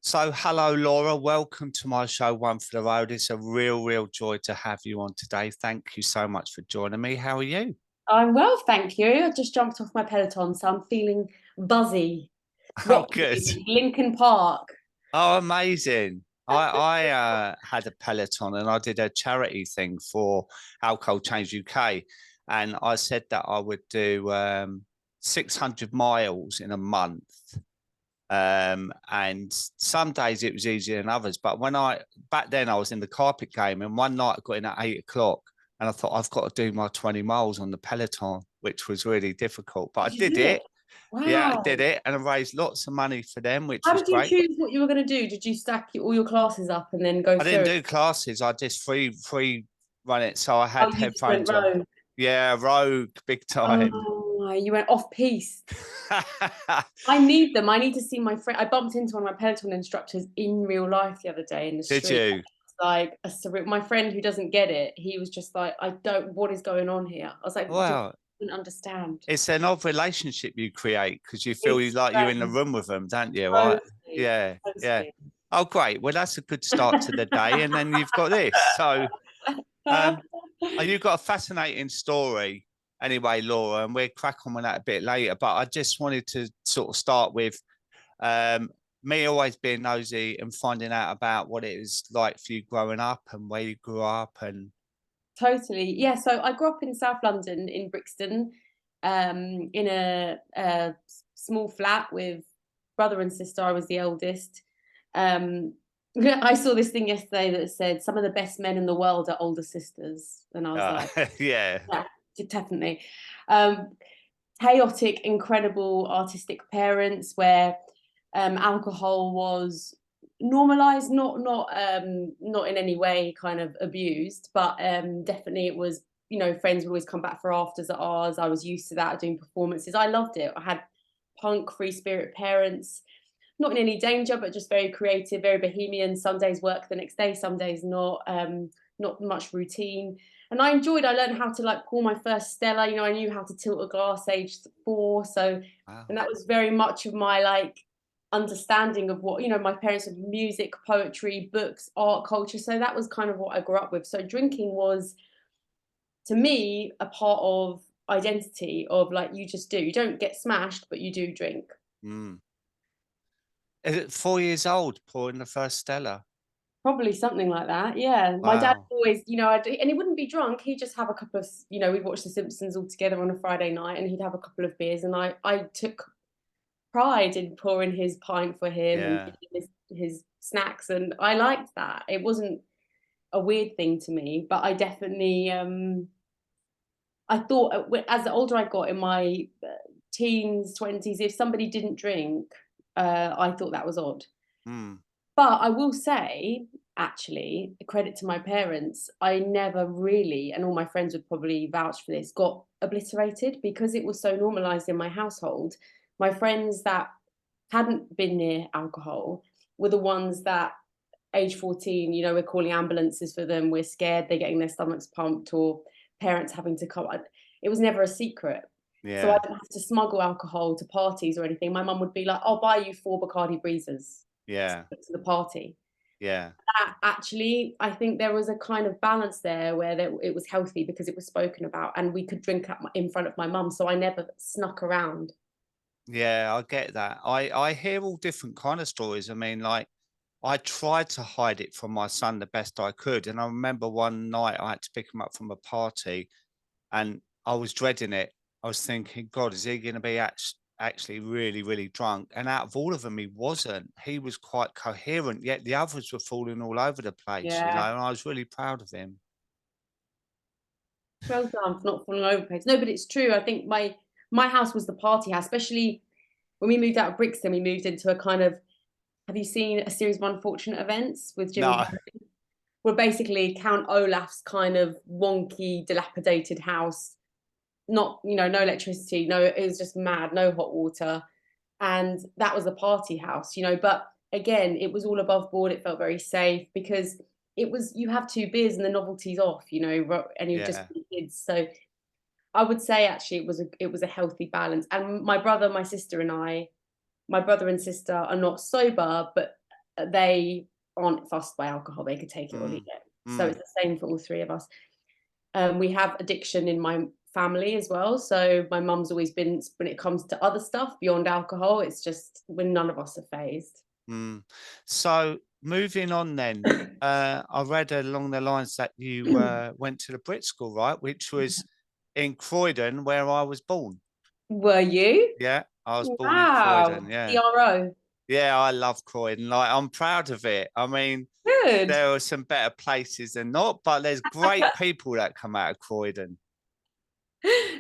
So, hello, Laura. Welcome to my show, One for the Road. It's a real joy to have you on today. Thank you so much for joining me. How are you? I'm well, thank you. I just jumped off my Peloton, so I'm feeling buzzy. Oh, Rock good. Lincoln Park. Oh, amazing. I had a Peloton and I did a charity thing for Alcohol Change UK. And I said that I would do 600 miles in a month. And some days it was easier than others. But back then I was in the carpet game, and one night I got in at 8 o'clock and I thought I've got to do my 20 miles on the Peloton, which was really difficult. But I Did you did do it? it. Yeah, I did Wow. it, and I raised lots of money for them, which How was did you great. choose what you were going to do? Did you stack all your classes up and then go I through didn't it? do classes. I just free run it. So I Oh, had you just went headphones on. rogue. Yeah, rogue, big time. Oh, you went off piste. I need them. I need to see my friend. I bumped into one of my Peloton instructors in real life the other day in the Did street. you? It's like a surreal. My friend who doesn't get it, he was just like, I don't, what is going on here? I was like, just Well, didn't understand. it's an odd relationship you create because you feel It's like you're in the strange. room with them, don't you? Right? Totally, Yeah, yeah. totally. Oh, great. Well, that's a good start to the day. And then you've got this. So, um, you've got a fascinating story anyway, Laura, and we'll crack on with that a bit later. But I just wanted to sort of start with um, me always being nosy and finding out about what it was like for you growing up and where you grew up. And Totally. Yeah. So I grew up in South London in Brixton, in a small flat with brother and sister. I was the eldest. Um, I saw this thing yesterday that said some of the best men in the world are older sisters. And I was like, yeah, yeah, definitely. Um, Chaotic, incredible artistic parents where alcohol was normalized, not in any way kind of abused, but definitely it was, friends would always come back for afters at ours. I was used to that, doing performances. I loved it. I had punk, free spirit parents, not in any danger, but just very creative, very bohemian. Some days work the next day, some days not. Not much routine. And I learned how to like pour my first Stella. I knew how to tilt a glass age 4. So, and wow, that was very much of my like understanding of what, my parents had music, poetry, books, art, culture. So that was kind of what I grew up with. So drinking was, to me, a part of identity of like, you just do. You don't get smashed, but you do drink. mm. Is it 4 years old pouring the first Stella? Probably something like that. Yeah. My dad Wow. always, and he wouldn't be drunk. He'd just have a couple of, we'd watch The Simpsons all together on a Friday night and he'd have a couple of beers. And I took pride in pouring his pint for him and Yeah. his snacks. And I liked that. It wasn't a weird thing to me, but I definitely, I thought as the older I got in my teens, 20s, if somebody didn't drink, I thought that was odd. Mm. But I will say, actually, credit to my parents, I never really, and all my friends would probably vouch for this, got obliterated because it was so normalized in my household. My friends that hadn't been near alcohol were the ones that, age 14, we're calling ambulances for them, we're scared they're getting their stomachs pumped, or parents having to come. It was never a secret. So I Yeah. didn't have to smuggle alcohol to parties or anything. My mum would be like, I'll buy you 4 Bacardi Breezers Yeah. to the party. Yeah. Actually, I think there was a kind of balance there where it was healthy because it was spoken about and we could drink in front of my mum. So I never snuck around. Yeah, I get that. I hear all different kind of stories. I mean, like I tried to hide it from my son the best I could. And I remember one night I had to pick him up from a party and I was dreading it. I was thinking, God, is he going to be actually really drunk? And out of all of them, he wasn't. He was quite coherent, yet the others were falling all over the place, and Yeah. I was really proud of him. Well done for not falling over place. No, but it's true. I think my house was the party house, especially when we moved out of Brixton, we moved into a kind of, have you seen a series of Unfortunate Events with Jim No, Carrey? We're basically Count Olaf's kind of wonky, dilapidated house. Not, no electricity, no, it was just mad, no hot water. And that was the party house, but again, it was all above board. It felt very safe because you have 2 beers and the novelty's off, and you're just yeah, kids. So I would say actually it was a healthy balance. And my brother and sister are not sober, but they aren't fussed by alcohol. They could take it or leave Mm, it. So mm, it's the same for all three of us. We have addiction in my family as well. So my mum's always been, when it comes to other stuff beyond alcohol, it's just when none of us are phased. mm. So moving on then, I read along the lines that you went to the Brit School, right? Which was in Croydon, where I was born. Were you? Yeah, I was born in Croydon. Wow. Yeah. CRO. Yeah, I love Croydon. Like, I'm proud of it. I mean, Good. there are some better places than not, but there's great people that come out of Croydon.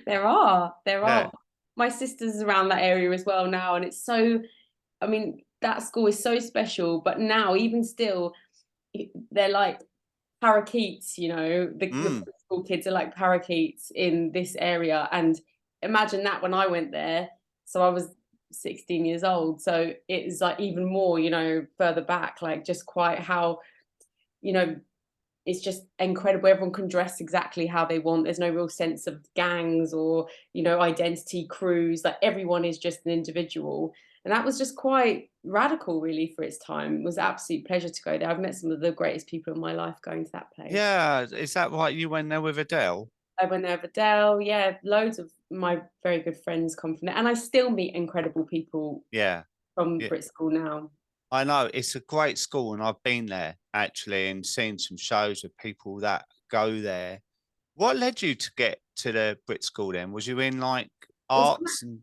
There are. There Yeah. are. My sister's around that area as well now, and it's so, I mean, that school is so special, but now even still, they're like parakeets, you know, the Mm. school kids are like parakeets in this area. And imagine that when I went there. So I was 16 years old. So it's like even more, you know, further back, like just quite how, you know, it's just incredible. Everyone can dress exactly how they want. There's no real sense of gangs or, you know, identity crews. Like everyone is just an individual. And that was just quite radical, really, for its time. It was an absolute pleasure to go there. I've met some of the greatest people in my life going to that place. Yeah. Is that right? You went there with Adele? I went there with Adele. Yeah, loads of my very good friends come from there. And I still meet incredible people Yeah. from Yeah. Brit School now. I know it's a great school, and I've been there actually and seen some shows of people that go there. What led you to get to the Brit School then? Was you in like It was arts and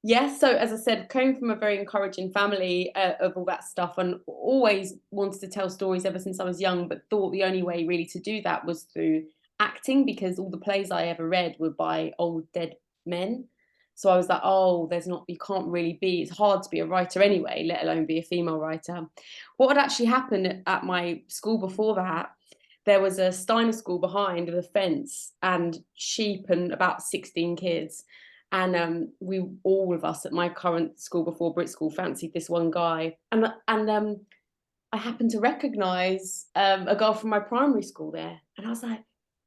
Yes, so as I said, coming from a very encouraging family of all that stuff, and always wanted to tell stories ever since I was young, but thought the only way really to do that was through acting, because all the plays I ever read were by old dead men. So I was like, oh, there's not, you can't really be, it's hard to be a writer anyway, let alone be a female writer. What had actually happened at my school before that, there was a Steiner school behind with a fence and sheep and about 16 kids. And we, all of us at my current school before Brit School, fancied this one guy. And I happened to recognise a girl from my primary school there. And I was like,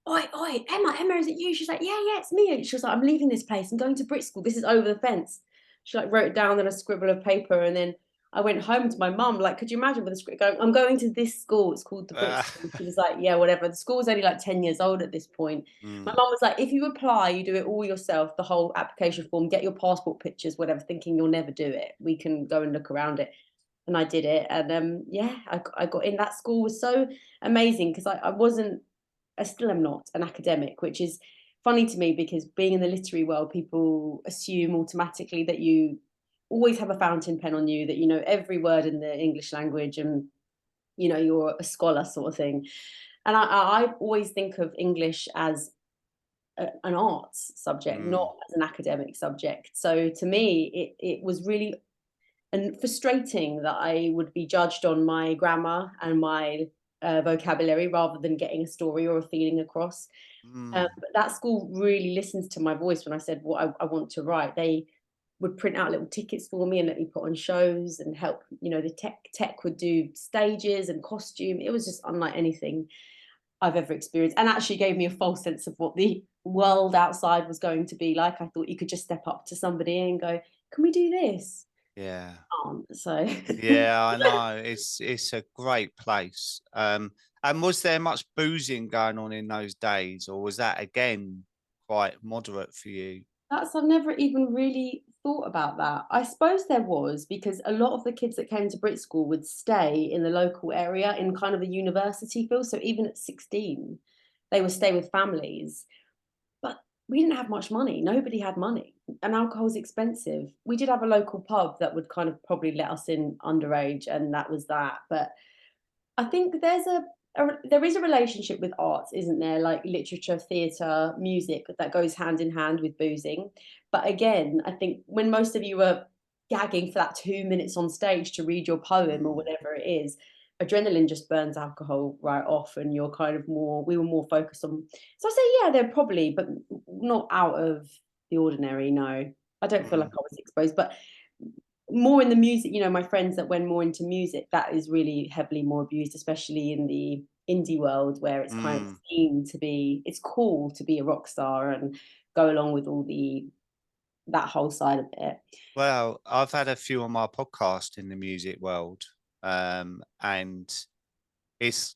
oi, oi, Emma, is it you? She's like, yeah, it's me. She was like, I'm leaving this place. I'm going to Brit School. This is over the fence. She like wrote it down on a scribble of paper. And then I went home to my mum. Like, could you imagine with a script going, I'm going to this school. It's called the Brit School. She was like, yeah, whatever. The school was only like 10 years old at this point. My mm, mum was like, if you apply, you do it all yourself, the whole application form, get your passport pictures, whatever, thinking you'll never do it. We can go and look around it. And I did it. And yeah, I got in. That school was so amazing because I wasn't, I still am not an academic, which is funny to me because being in the literary world, people assume automatically that you always have a fountain pen on you, that you know every word in the English language, and you know you're a scholar sort of thing. And I always think of English as an arts subject, mm, not as an academic subject. So to me, it was really and frustrating that I would be judged on my grammar and my vocabulary rather than getting a story or a feeling across. mm. But that school really listens to my voice when I said what I want to write. They would print out little tickets for me and let me put on shows and help. You know, the tech would do stages and costume. It was just unlike anything I've ever experienced, and actually gave me a false sense of what the world outside was going to be like. I thought you could just step up to somebody and go, "Can we do this?" Yeah. So Yeah, I know. It's a great place. And was there much boozing going on in those days, or was that again quite moderate for you? that's, I've never even really thought about that. I suppose there was, because a lot of the kids that came to Brit School would stay in the local area in kind of a university feel. So even at 16, they would stay with families. But we didn't have much money. Nobody had money. And alcohol's expensive. We did have a local pub that would kind of probably let us in underage, and that was that. But I think there is a relationship with arts, isn't there? Like literature, theatre, music, that goes hand in hand with boozing. But again, I think when most of you are gagging for that 2 minutes on stage to read your poem or Mm. whatever it is, adrenaline just burns alcohol right off, and you're kind of more. We were more focused on. So I say, yeah, they're probably, but not out of the ordinary. No, I don't feel like Mm. I was exposed, but more in the music, you know, my friends that went more into music, that is really heavily more abused, especially in the indie world where it's kind of Mm. seen to be, it's cool to be a rock star and go along with all that whole side of it. Well, I've had a few on my podcast in the music world. And it's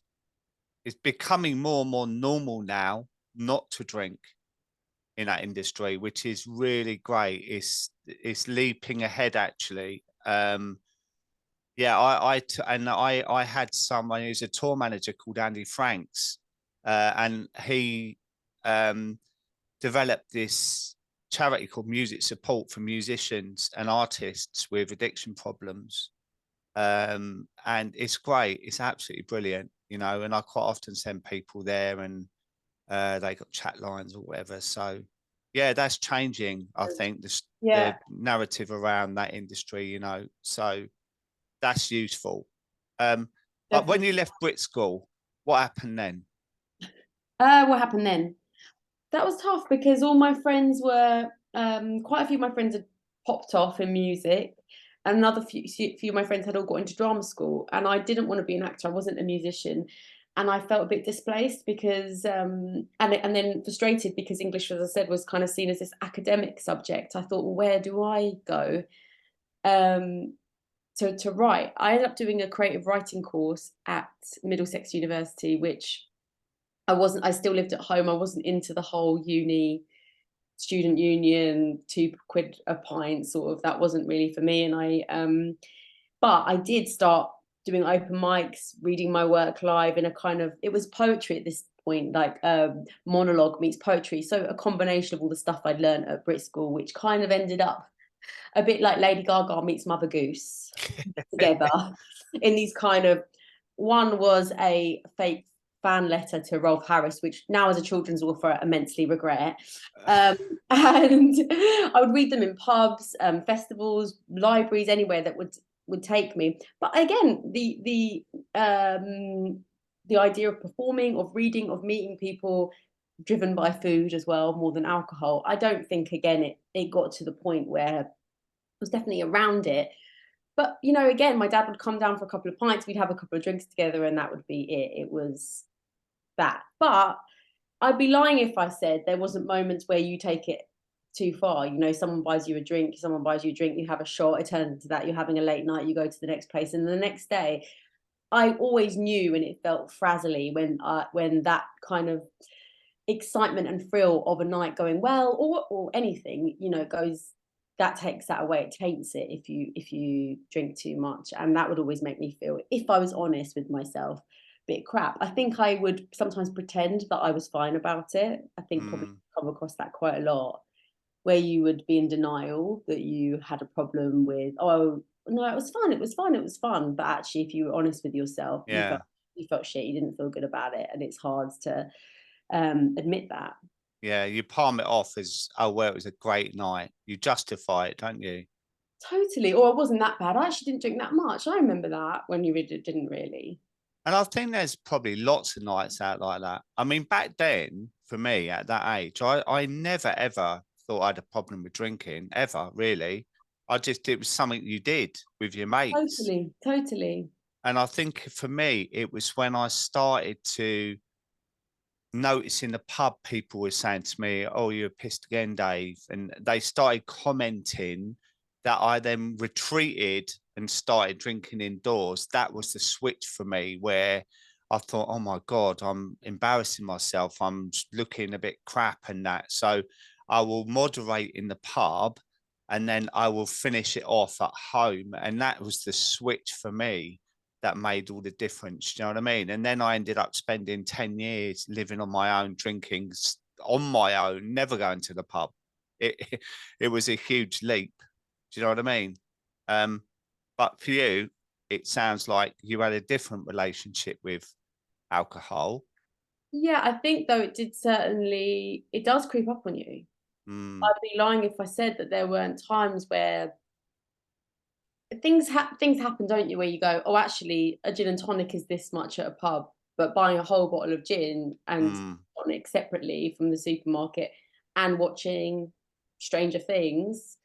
becoming more and more normal now not to drink in that industry, which is really great. It's leaping ahead actually. Yeah, I had someone who's a tour manager called Andy Franks, and he developed this charity called Music Support for musicians and artists with addiction problems. And it's great. It's absolutely brilliant, you know, and I quite often send people there, and they got chat lines or whatever. So yeah, that's changing, I think, the Yeah, narrative around that industry, you know. So that's useful. But when definitely. you left Brit School, what happened then? What happened then? That was tough because all my friends were, quite a few of my friends had popped off in music, and another few of my friends had all got into drama school, and I didn't want to be an actor. I wasn't a musician, and I felt a bit displaced because, and then frustrated because English, as I said, was kind of seen as this academic subject. I thought, well, where do I go um, to write? I ended up doing a creative writing course at Middlesex University, which I still lived at home. I wasn't into the whole uni student union, £2 a pint sort of, that wasn't really for me. And but I did start doing open mics, reading my work live in a kind of, it was poetry at this point, like monologue meets poetry. So a combination of all the stuff I'd learned at Brit School, which kind of ended up a bit like Lady Gaga meets Mother Goose together in these kind of, one was a fake fan letter to Rolf Harris, which now as a children's author I immensely regret. And I would read them in pubs, festivals, libraries, anywhere that would take me. But again, the idea of performing, of reading, of meeting people, driven by food as well, more than alcohol. I don't think again it got to the point where I was definitely around it. But you know, again, my dad would come down for a couple of pints, we'd have a couple of drinks together, and that would be it. It was that. But I'd be lying if I said there wasn't moments where you take it too far. You know, someone buys you a drink, you have a shot, it turns into that, you're having a late night, you go to the next place, and the next day, I always knew, and it felt frazzly when that kind of excitement and thrill of a night going well, or anything, you know, goes, that takes that away. It taints it if you drink too much, and that would always make me feel, if I was honest with myself, a bit crap. I think I would sometimes pretend that I was fine about it. I think probably Mm, come across that quite a lot, where you would be in denial that you had a problem with, oh no, it was fun, it was fun, it was fun. But actually, if you were honest with yourself, yeah. you felt shit, you didn't feel good about it, and it's hard to admit that. Yeah, you palm it off as, oh, well, it was a great night. You justify it, don't you? Totally. Or it wasn't that bad. I actually didn't drink that much. I remember that when you really didn't really. And I think there's probably lots of nights out like that. I mean, back then, for me at that age, I never ever thought I had a problem with drinking, ever, really. It was something you did with your mates. Totally, totally. And I think for me, it was when I started to notice in the pub, people were saying to me, "Oh, you're pissed again, Dave." And they started commenting that I then retreated and started drinking indoors. That was the switch for me where I thought, oh my God, I'm embarrassing myself. I'm looking a bit crap and that. So I will moderate in the pub and then I will finish it off at home. And that was the switch for me that made all the difference. Do you know what I mean? And then I ended up spending 10 years living on my own, drinking on my own, never going to the pub. It, it was a huge leap. Do you know what I mean? But for you, it sounds like you had a different relationship with alcohol. Yeah, I think though it does creep up on you. Mm, I'd be lying if I said that there weren't times where things happen, don't you, where you go, oh, actually, a gin and tonic is this much at a pub, but buying a whole bottle of gin and mm, tonic separately from the supermarket and watching Stranger Things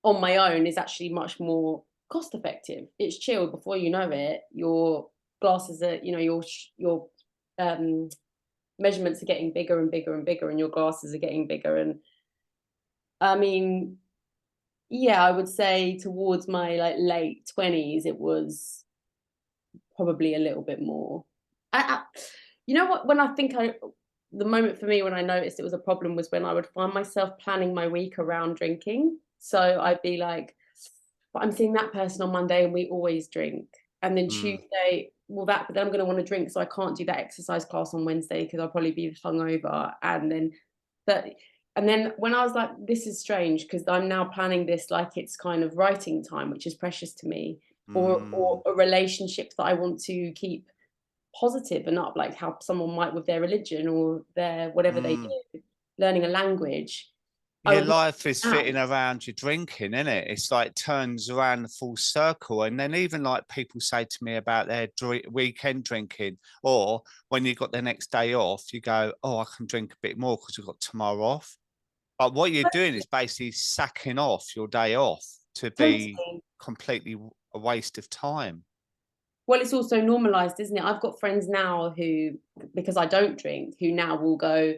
on my own is actually much more cost effective. It's chilled, before you know it, your glasses are, you know, your um, measurements are getting bigger and bigger and bigger, and your glasses are getting bigger. And I mean, yeah, I would say towards my like late 20s, it was probably a little bit more. You know what? The moment for me when I noticed it was a problem was when I would find myself planning my week around drinking. So I'd be like, but I'm seeing that person on Monday and we always drink. And then Mm. Tuesday, but then I'm going to want to drink. So I can't do that exercise class on Wednesday because I'll probably be hungover. And then when I was like, this is strange because I'm now planning this like it's kind of writing time, which is precious to me, or a relationship that I want to keep positive and up, like how someone might with their religion or their whatever they do, learning a language. Your life is fitting around your drinking, isn't it? It's like turns around the full circle. And then even like people say to me about their weekend drinking, or when you got the next day off, you go, oh, I can drink a bit more because we've got tomorrow off. But what you're doing is basically sacking off your day off to be completely a waste of time. Well, it's also normalized, isn't it? I've got friends now who, because I don't drink, who now will go,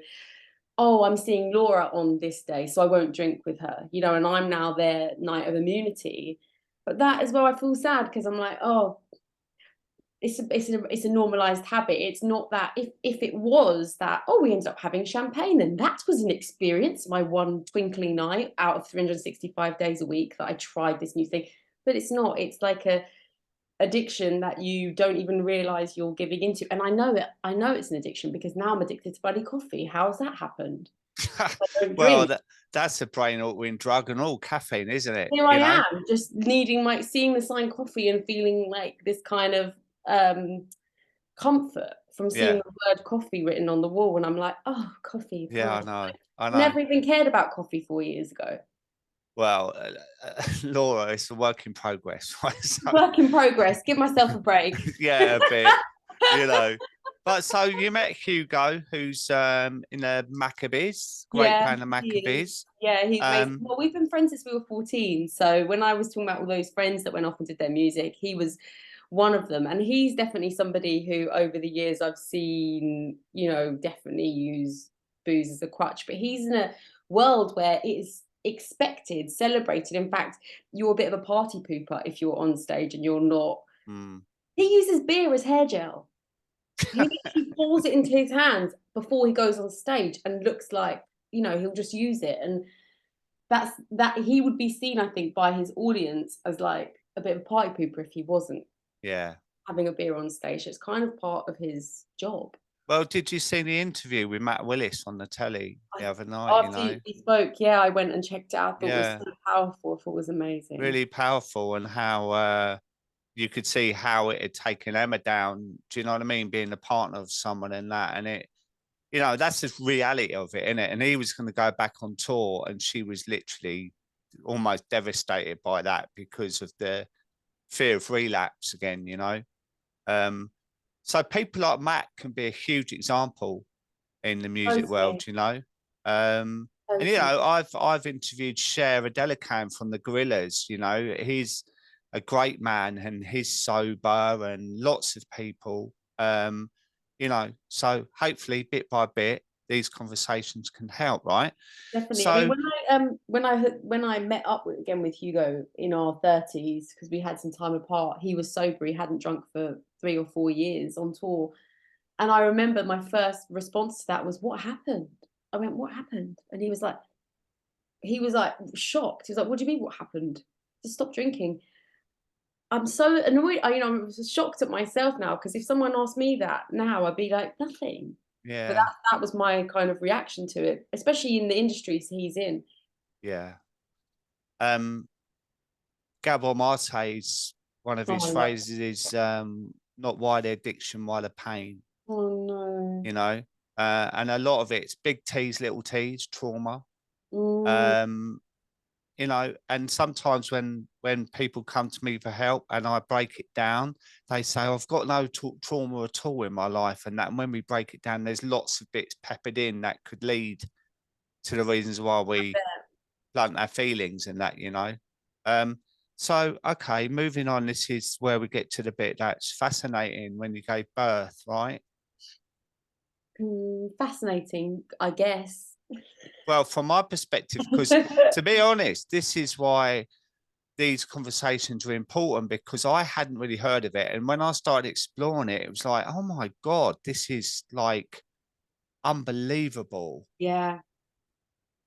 oh, I'm seeing Laura on this day, so I won't drink with her, you know, and I'm now their night of immunity. But that is where I feel sad because I'm like, oh, it's a normalized habit. It's not that if it was that, oh, we ended up having champagne, then that was an experience, my one twinkling night out of 365 days a week that I tried this new thing. But it's not. It's like a addiction that you don't even realize you're giving into. And I know it's an addiction because now I'm addicted to bloody coffee. How has that happened? Well, that's a brain-altering drug and all, caffeine, isn't it? Here I am, just needing seeing the sign coffee and feeling like this kind of comfort from seeing the word coffee written on the wall. And I'm like, oh, coffee. Yeah, I know. Never even cared about coffee 4 years ago. Well, Laura, it's a work in progress, right? So, work in progress. Give myself a break. Yeah, a bit, you know. But so you met Hugo, who's in the Maccabees, great band of Maccabees. Yeah, he's amazing. Well, we've been friends since we were 14. So when I was talking about all those friends that went off and did their music, he was one of them. And he's definitely somebody who over the years I've seen, you know, definitely use booze as a crutch. But he's in a world where it is expected, celebrated. In fact, you're a bit of a party pooper if you're on stage and you're not. He uses beer as hair gel. He pours it into his hands before he goes on stage and looks like, you know, he'll just use it. And that he would be seen, I think, by his audience as like a bit of a party pooper if he wasn't having a beer on stage. It's kind of part of his job. Well, did you see the interview with Matt Willis on the telly the other night? After he spoke, I went and checked it out. I thought it was so powerful. I thought it was amazing. Really powerful, and how you could see how it had taken Emma down. Do you know what I mean? Being the partner of someone in that, and it, you know, that's the reality of it, isn't it? And he was going to go back on tour, and she was literally almost devastated by that because of the fear of relapse again, you know. So people like Matt can be a huge example in the music world, you know. And you know, I've interviewed Cher Adelakam from the Gorillaz. You know, he's a great man and he's sober, and lots of people. You know, so hopefully, bit by bit, these conversations can help, right? Definitely. So, I mean, when I met up again with Hugo in our 30s, because we had some time apart, he was sober. He hadn't drunk for 3 or 4 years on tour. And I remember my first response to that was, what happened? I went, what happened? And he was like shocked. He was like, what do you mean what happened? Just stop drinking. I'm so annoyed. I'm shocked at myself now, because if someone asked me that now, I'd be like, nothing. yeah. But that was my kind of reaction to it, especially in the industries he's in. Yeah. Gabor Mate's one of his phrases is not why the addiction, why the pain. Oh no. You know, and a lot of it's big T's, little T's, trauma. You know, and sometimes when people come to me for help and I break it down, they say, I've got no trauma at all in my life. And when we break it down, there's lots of bits peppered in that could lead to the reasons why we blunt our feelings and that, you know. So, okay, moving on, this is where we get to the bit that's fascinating, when you gave birth, right? Fascinating, I guess. Well, from my perspective, because to be honest, this is why these conversations are important, because I hadn't really heard of it. And when I started exploring it, it was like, oh my God, this is like unbelievable. Yeah.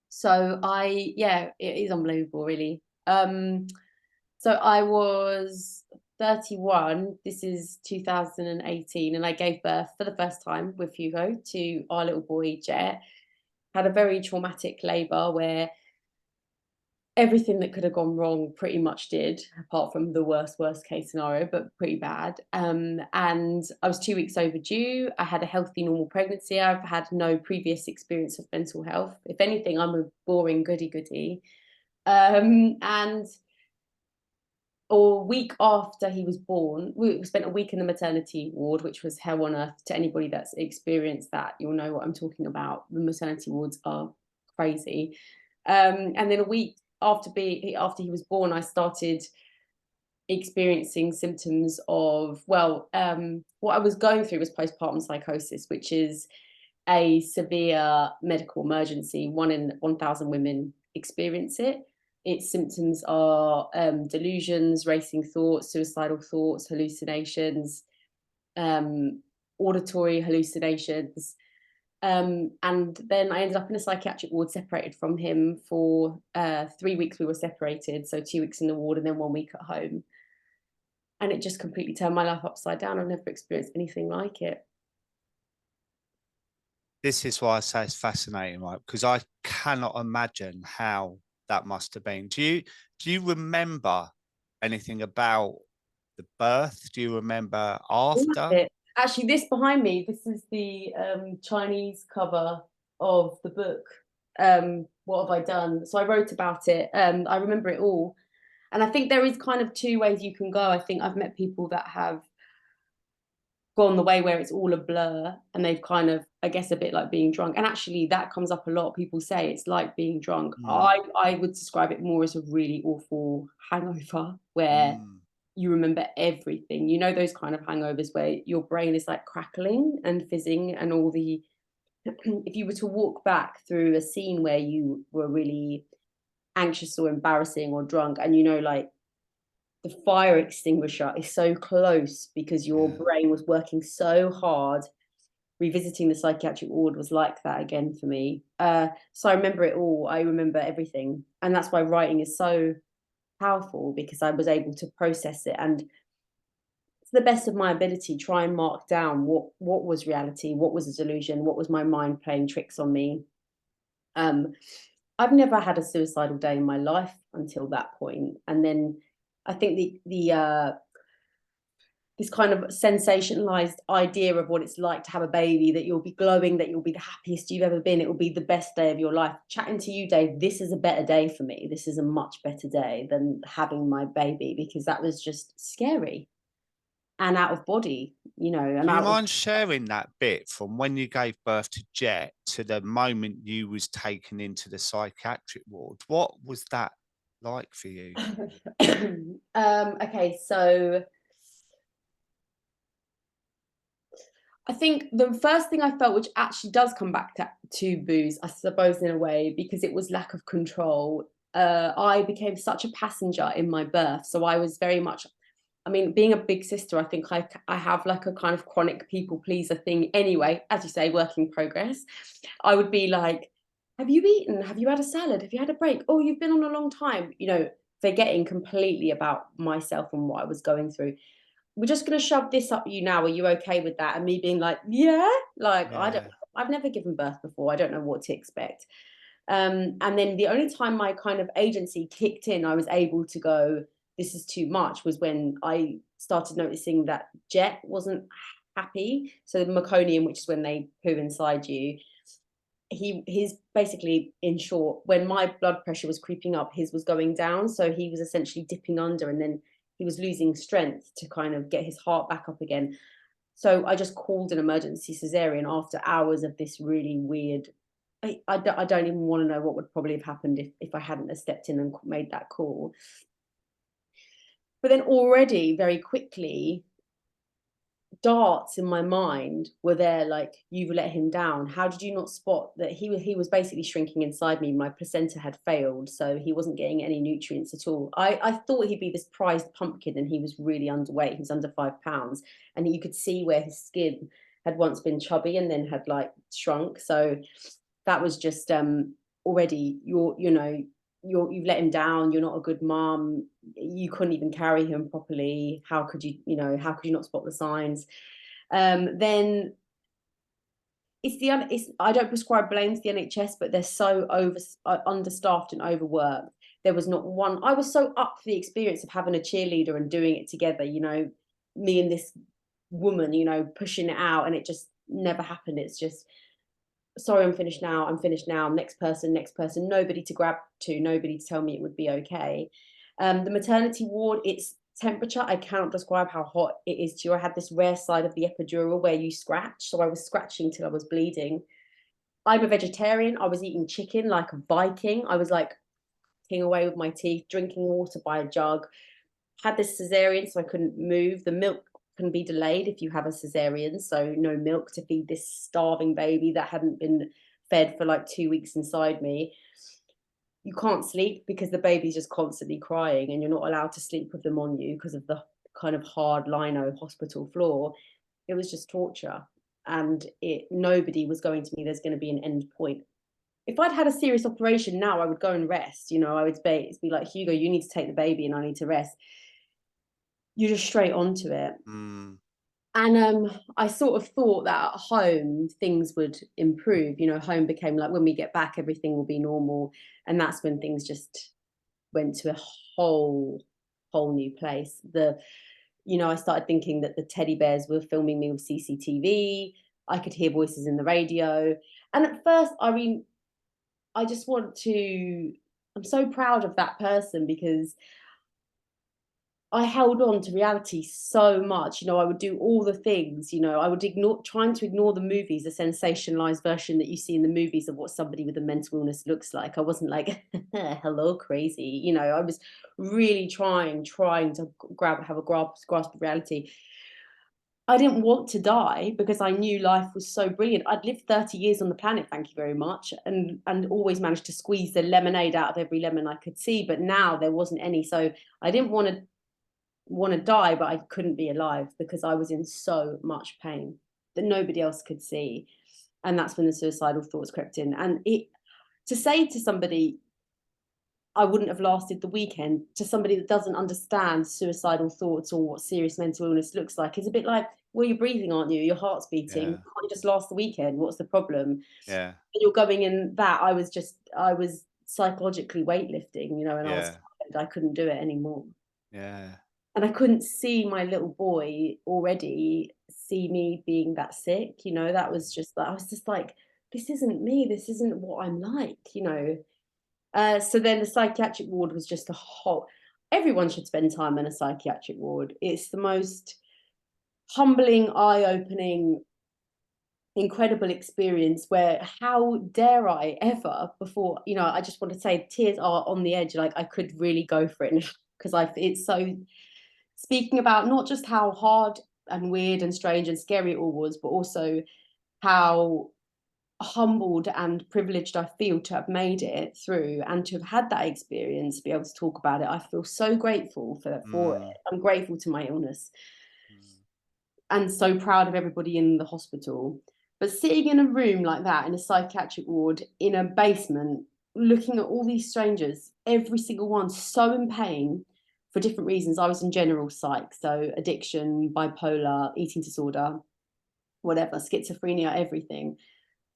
So yeah, it is unbelievable, really. So I was 31. This is 2018, and I gave birth for the first time with Hugo to our little boy, Jet. Had a very traumatic labour where everything that could have gone wrong pretty much did, apart from the worst case scenario, but pretty bad. And I was 2 weeks overdue. I had a healthy, normal pregnancy. I've had no previous experience of mental health. If anything, I'm a boring goody. And a week after he was born, we spent a week in the maternity ward, which was hell on earth. To anybody that's experienced that, you'll know what I'm talking about. The maternity wards are crazy. And then a week after he was born, I started experiencing symptoms of, well, what I was going through was postpartum psychosis, which is a severe medical emergency. 1 in 1,000 women experience it. Its symptoms are delusions, racing thoughts, suicidal thoughts, hallucinations, auditory hallucinations. And then I ended up in a psychiatric ward, separated from him for 3 weeks. We were separated, so 2 weeks in the ward and then 1 week at home. And it just completely turned my life upside down. I've never experienced anything like it. This is why I say it's fascinating, right? Because I cannot imagine how that must have been. Do you remember anything about the birth? Do you remember after? Actually, this behind me, this is the Chinese cover of the book. What have I done? So I wrote about it. I remember it all. And I think there is kind of 2 ways you can go. I think I've met people that have gone the way where it's all a blur, and they've kind of, I guess, a bit like being drunk. And actually that comes up a lot. People say it's like being drunk. I would describe it more as a really awful hangover where you remember everything. You know, those kind of hangovers where your brain is like crackling and fizzing, and all the if you were to walk back through a scene where you were really anxious or embarrassing or drunk, and you know, like, the fire extinguisher is so close because your brain was working so hard. Revisiting the psychiatric ward was like that again for me. So I remember it all. I remember everything. And that's why writing is so powerful, because I was able to process it and, to the best of my ability, try and mark down what was reality, what was a delusion, what was my mind playing tricks on me. I've never had a suicidal day in my life until that point. And then I think this kind of sensationalized idea of what it's like to have a baby, that you'll be glowing, that you'll be the happiest you've ever been, it will be the best day of your life. Chatting to you, Dave, this is a better day for me. This is a much better day than having my baby, because that was just scary and out of body, you know. And Do you mind sharing that bit from when you gave birth to Jet to the moment you was taken into the psychiatric ward? What was that like for you? Okay, so I think the first thing I felt, which actually does come back to booze, I suppose, in a way, because it was lack of control. I became such a passenger in my birth. So I was very much, I mean, being a big sister, I think I have like a kind of chronic people pleaser thing anyway. As you say, work in progress. I would be like, have you eaten? Have you had a salad? Have you had a break? Oh, you've been on a long time. You know, forgetting completely about myself and what I was going through. We're just going to shove this up you now. Are you okay with that? And me being like, yeah, like, Yeah. I've never given birth before. I don't know what to expect. And then the only time my kind of agency kicked in, I was able to go, this is too much, was when I started noticing that Jet wasn't happy. So the meconium, which is when they poo inside you, he's basically, in short, when my blood pressure was creeping up, his was going down. So he was essentially dipping under, and then he was losing strength to kind of get his heart back up again. So I just called an emergency cesarean after hours of this really weird. I don't even want to know what would probably have happened if I hadn't have stepped in and made that call. But then already very quickly, darts in my mind were there, like, you've let him down. How did you not spot that he was basically shrinking inside me? My placenta had failed, so he wasn't getting any nutrients at all. I thought he'd be this prized pumpkin, and he was really underweight. He was under 5 pounds, and you could see where his skin had once been chubby and then had like shrunk. So that was just already you've let him down. You're not a good mom. You couldn't even carry him properly. How could you, how could you not spot the signs? Then I don't prescribe blame to the NHS, but they're so understaffed and overworked. There was not one. I was so up for the experience of having a cheerleader and doing it together, me and this woman, pushing it out, and it just never happened. It's just, sorry, I'm finished now, next person, nobody to grab to, nobody to tell me it would be okay. The maternity ward, it's temperature. I cannot describe how hot it is to you. I had this rare side of the epidural where you scratch, so I was scratching till I was bleeding. I'm a vegetarian. I was eating chicken like a Viking. I was like king away with my teeth, drinking water by a jug. Had this cesarean, so I couldn't move. The milk can be delayed if you have a cesarean, so no milk to feed this starving baby that hadn't been fed for like 2 weeks inside me. You can't sleep because the baby's just constantly crying, and you're not allowed to sleep with them on you because of the kind of hard lino hospital floor. It was just torture, and nobody was going to me, there's going to be an end point. If I'd had a serious operation now, I would go and rest. I would be like, Hugo, you need to take the baby and I need to rest. You're just straight onto it. And I sort of thought that at home things would improve. Home became like, when we get back, everything will be normal. And that's when things just went to a whole new place. I started thinking that the teddy bears were filming me with CCTV. I could hear voices in the radio. And at first, I'm so proud of that person, because I held on to reality so much. I would do all the things, I would trying to ignore the movies, the sensationalized version that you see in the movies of what somebody with a mental illness looks like. I wasn't like, hello, crazy. I was really trying to have a grasp of reality. I didn't want to die because I knew life was so brilliant. I'd lived 30 years on the planet, thank you very much, and always managed to squeeze the lemonade out of every lemon I could see. But now there wasn't any. So I didn't want to die, but I couldn't be alive because I was in so much pain that nobody else could see. And that's when the suicidal thoughts crept in. And to say to somebody, I wouldn't have lasted the weekend, to somebody that doesn't understand suicidal thoughts or what serious mental illness looks like, is a bit like, well, you're breathing, aren't you? Your heart's beating. Yeah. Can't you just last the weekend? What's the problem? Yeah. And you're going in that. I was psychologically weightlifting, and I was tired. I couldn't do it anymore. Yeah. And I couldn't see my little boy already see me being that sick. That was just, I was just like, this isn't me. This isn't what I'm like. So then the psychiatric ward was just everyone should spend time in a psychiatric ward. It's the most humbling, eye-opening, incredible experience where, how dare I ever before, I just want to say, tears are on the edge. Like, I could really go for it because it's so, speaking about not just how hard and weird and strange and scary it all was, but also how humbled and privileged I feel to have made it through and to have had that experience, be able to talk about it. I feel so grateful for it. I'm grateful to my illness and so proud of everybody in the hospital. But sitting in a room like that, in a psychiatric ward, in a basement, looking at all these strangers, every single one so in pain for different reasons. I was in general psych, so addiction, bipolar, eating disorder, whatever, schizophrenia, everything.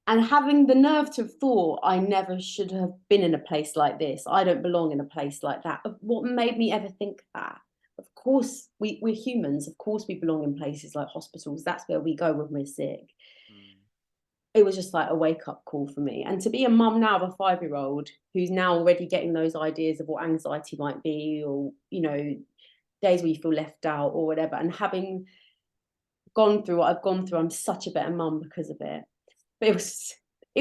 And having the nerve to have thought, I never should have been in a place like this. I don't belong in a place like that. What made me ever think that? Of course, we're humans. Of course, we belong in places like hospitals. That's where we go when we're sick. It was just like a wake-up call for me. And to be a mum now of a 5-year-old who's now already getting those ideas of what anxiety might be, or, days where you feel left out or whatever, and having gone through what I've gone through, I'm such a better mum because of it. But it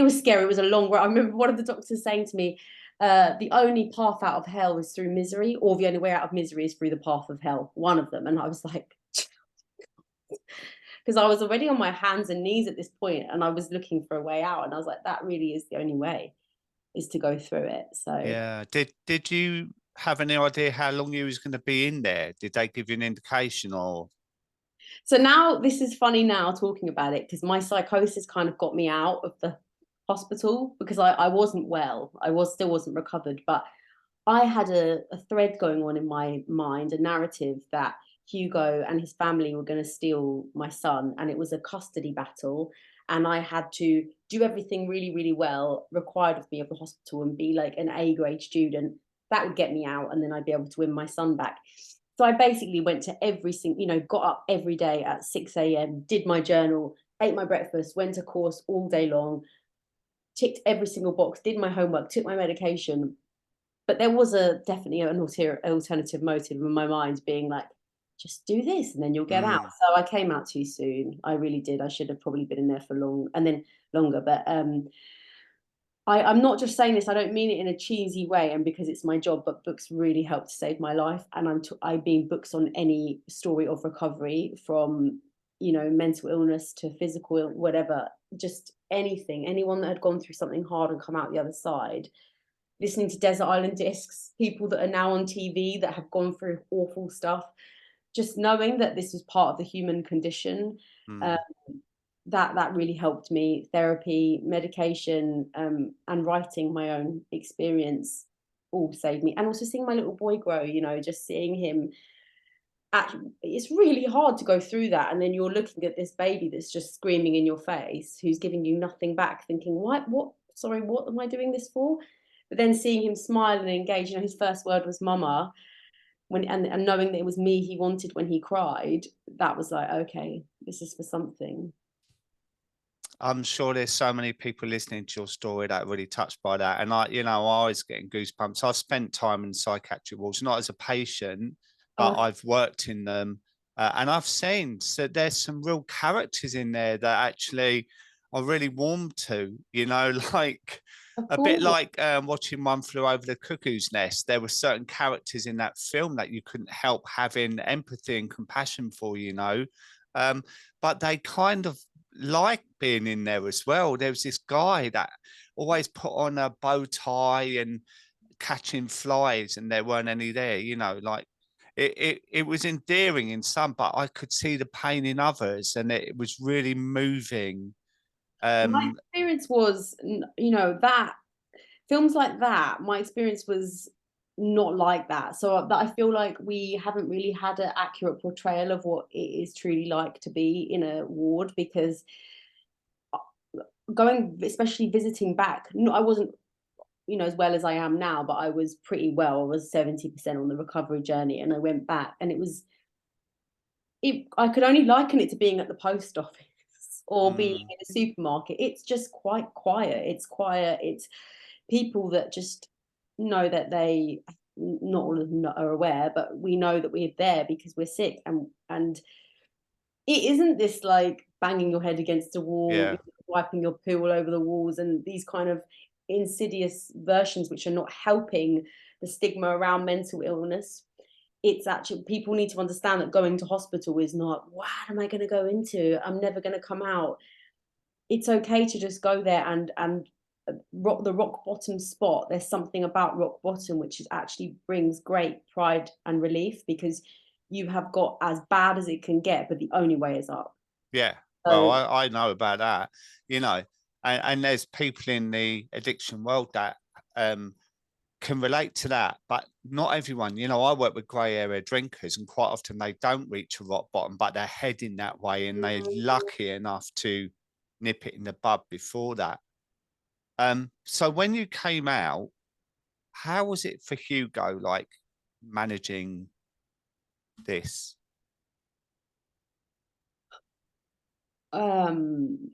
was scary. It was a long road. I remember one of the doctors saying to me, the only path out of hell is through misery, or the only way out of misery is through the path of hell, one of them. And I was like, because I was already on my hands and knees at this point, and I was looking for a way out, and I was like, that really is the only way, is to go through it. So Yeah. Did you have any idea how long you was going to be in there? Did they give you an indication or? So now, this is funny now talking about it, because my psychosis kind of got me out of the hospital, because I wasn't well. Still wasn't recovered, but I had a thread going on in my mind, a narrative that Hugo and his family were going to steal my son, and it was a custody battle. And I had to do everything really, really well, required of me of the hospital, and be like an A grade student. That would get me out, and then I'd be able to win my son back. So I basically went to every single, got up every day at 6 a.m., did my journal, ate my breakfast, went to course all day long, ticked every single box, did my homework, took my medication. But there was definitely an alternative motive in my mind, being like, just do this and then you'll get out. Mm, So I came out too soon. I really did. I should have probably been in there for longer. But I'm not just saying this, I don't mean it in a cheesy way and because it's my job, but books really helped to save my life. And I being books on any story of recovery, from, mental illness to physical, whatever, just anything, anyone that had gone through something hard and come out the other side. Listening to Desert Island Discs, people that are now on TV that have gone through awful stuff, just knowing that this was part of the human condition, um, mm. that really helped me. Therapy, medication, and writing my own experience all saved me. And also seeing my little boy grow, just seeing him. It's really hard to go through that, and then you're looking at this baby that's just screaming in your face, who's giving you nothing back, thinking, what? Sorry, what am I doing this for? But then seeing him smile and engage, his first word was "mama," and knowing that it was me he wanted when he cried, that was like, okay, this is for something. I'm sure there's so many people listening to your story that are really touched by that. And I always getting goosebumps. I've spent time in psychiatric wards, not as a patient, but Oh, I've worked in them. And I've seen, so there's some real characters in there that actually are really warm to, like of a bit course. like watching One Flew Over the Cuckoo's Nest. There were certain characters in that film that you couldn't help having empathy and compassion for. Um, but they kind of like being in there as well. There was this guy that always put on a bow tie and catching flies, and there weren't any there. Like it was endearing in some, but I could see the pain in others, and it was really moving. My experience was, that films like that, my experience was not like that. So that I feel like we haven't really had an accurate portrayal of what it is truly like to be in a ward, because going, especially visiting back, no, I wasn't, as well as I am now, but I was pretty well. I was 70% on the recovery journey, and I went back, and I could only liken it to being at the post office or being Mm, in a supermarket. It's just quite quiet. It's quiet. It's people that just know that not all of them are aware, but we know that we're there because we're sick, and it isn't this like banging your head against a wall, yeah, wiping your poo all over the walls, and these kind of insidious versions which are not helping the stigma around mental illness. It's actually, people need to understand that going to hospital is not, what am I going to go into? I'm never going to come out. It's okay to just go there and rock the rock bottom spot. There's something about rock bottom which actually brings great pride and relief, because you have got as bad as it can get, but the only way is up. yeah. Well, So I know about that, you know, and there's people in the addiction world that can relate to that, but not everyone. I work with grey area drinkers, and quite often they don't reach a rock bottom, but they're heading that way, and they're lucky enough to nip it in the bud before that. So when you came out, how was it for Hugo, like managing this? um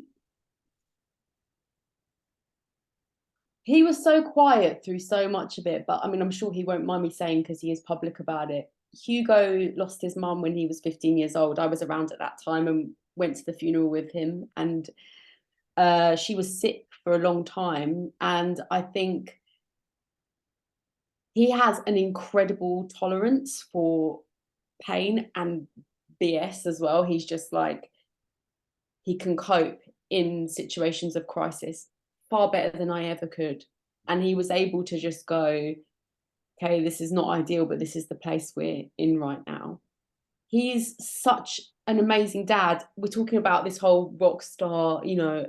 he was so quiet through so much of it, but I mean, I'm sure he won't mind me saying, because he is public about it. Hugo lost his mum when he was 15 years old. I was around at that time and went to the funeral with him, and she was sick for a long time. And I think he has an incredible tolerance for pain and BS as well. He's just like, he can cope in situations of crisis far better than I ever could. And he was able to just go, okay, this is not ideal, but this is the place we're in right now. He's such an amazing dad. We're talking about this whole rock star, you know,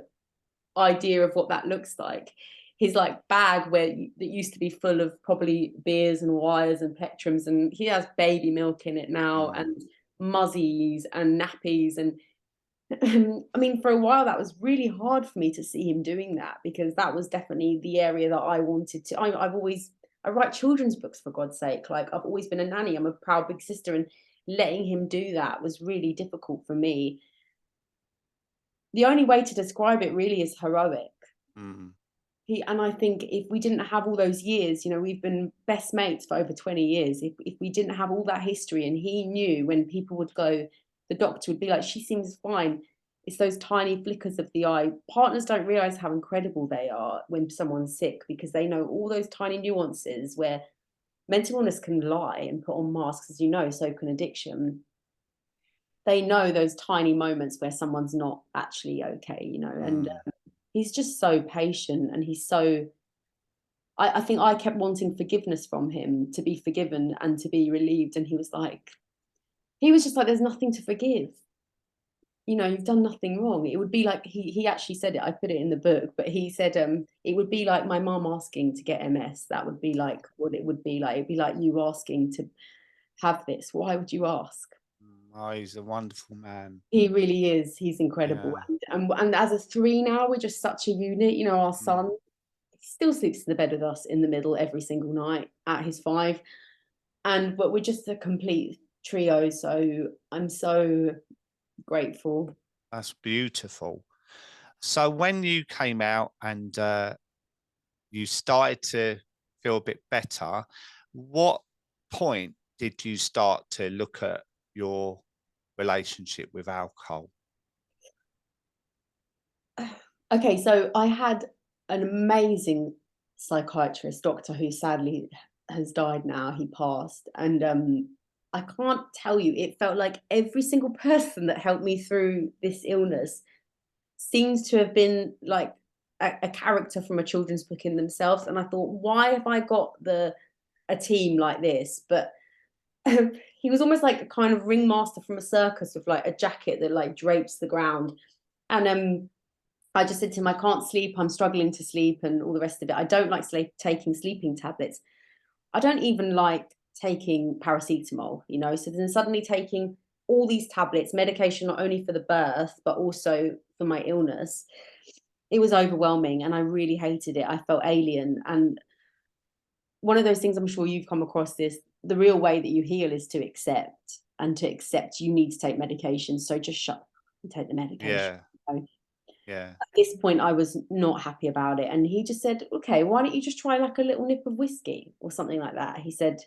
idea of what that looks like. His like bag that used to be full of probably beers and wires and plectrums, and he has baby milk in it now, and muzzies and nappies. And I mean, for a while that was really hard for me to see him doing that, because that was definitely the area that I wanted to. I write children's books, for God's sake. Like, I've always been a nanny. I'm a proud big sister, and letting him do that was really difficult for me. The only way to describe it really is heroic. Mm. And I think if we didn't have all those years, you know, we've been best mates for over 20 years. If we didn't have all that history, and he knew when people would go, the doctor would be like, she seems fine. It's those tiny flickers of the eye. Partners don't realize how incredible they are when someone's sick, because they know all those tiny nuances where mental illness can lie and put on masks, as you know, so can addiction. They know those tiny moments where someone's not actually okay, you know, and he's just so patient, and he's so, I think I kept wanting forgiveness from him, to be forgiven and to be relieved. And he was just like, there's nothing to forgive. You know, you've done nothing wrong. It would be like, he actually said it, I put it in the book, but he said, it would be like my mum asking to get MS. That would be like what it would be like. It'd be like you asking to have this. Why would you ask? Oh, he's a wonderful man. He really is. He's incredible. Yeah. And as a three now, we're just such a unit. You know, our Mm. son, he still sleeps in the bed with us in the middle every single night at his 5. But we're just a complete trio. So I'm so grateful. That's beautiful. So when you came out and you started to feel a bit better, what point did you start to look at your relationship with alcohol? Okay, so I had an amazing psychiatrist, doctor, who sadly has died now. He passed. And I can't tell you, it felt like every single person that helped me through this illness seems to have been like a character from a children's book in themselves. And I thought, why have I got a team like this? But he was almost like a kind of ringmaster from a circus, with like a jacket that like drapes the ground. And I just said to him, I can't sleep, I'm struggling to sleep, and all the rest of it. I don't like taking sleeping tablets. I don't even like taking paracetamol, you know. So then suddenly taking all these tablets, medication, not only for the birth, but also for my illness, it was overwhelming, and I really hated it. I felt alien. And one of those things, I'm sure you've come across this, the real way that you heal is to accept, and to accept you need to take medication. So just shut up and take the medication. Yeah. So Yeah. at this point, I was not happy about it. And he just said, okay, why don't you just try like a little nip of whiskey or something like that? He said,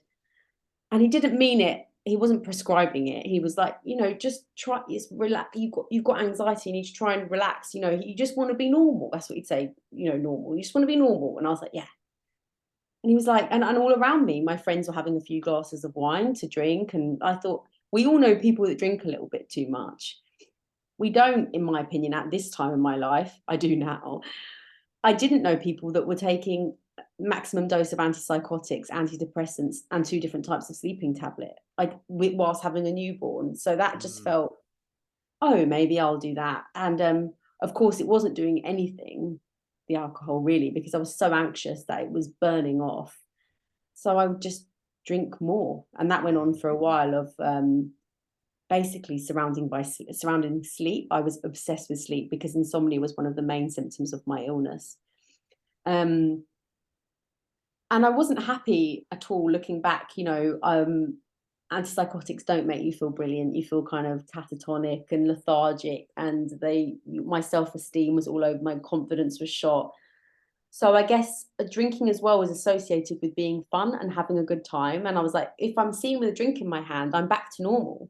and he didn't mean it. He wasn't prescribing it. He was like, you know, just try, it's relax. You've got anxiety. You need to try and relax. You know, you just want to be normal. That's what he'd say, you know, normal. You just want to be normal. And I was like, yeah. And he was like, and all around me, my friends were having a few glasses of wine to drink. And I thought, we all know people that drink a little bit too much. We don't, in my opinion, at this time in my life, I do now. I didn't know people that were taking maximum dose of antipsychotics, antidepressants, and 2 different types of sleeping tablet, like whilst having a newborn. So that just felt, oh, maybe I'll do that. And of course, it wasn't doing anything, the alcohol, really, because I was so anxious that it was burning off. So I would just drink more, and that went on for a while of basically surrounding sleep. I was obsessed with sleep because insomnia was one of the main symptoms of my illness. And I wasn't happy at all looking back. You know, antipsychotics don't make you feel brilliant. You feel kind of catatonic and lethargic, and my self-esteem was all over, my confidence was shot. So I guess drinking as well was associated with being fun and having a good time. And I was like, if I'm seen with a drink in my hand, I'm back to normal.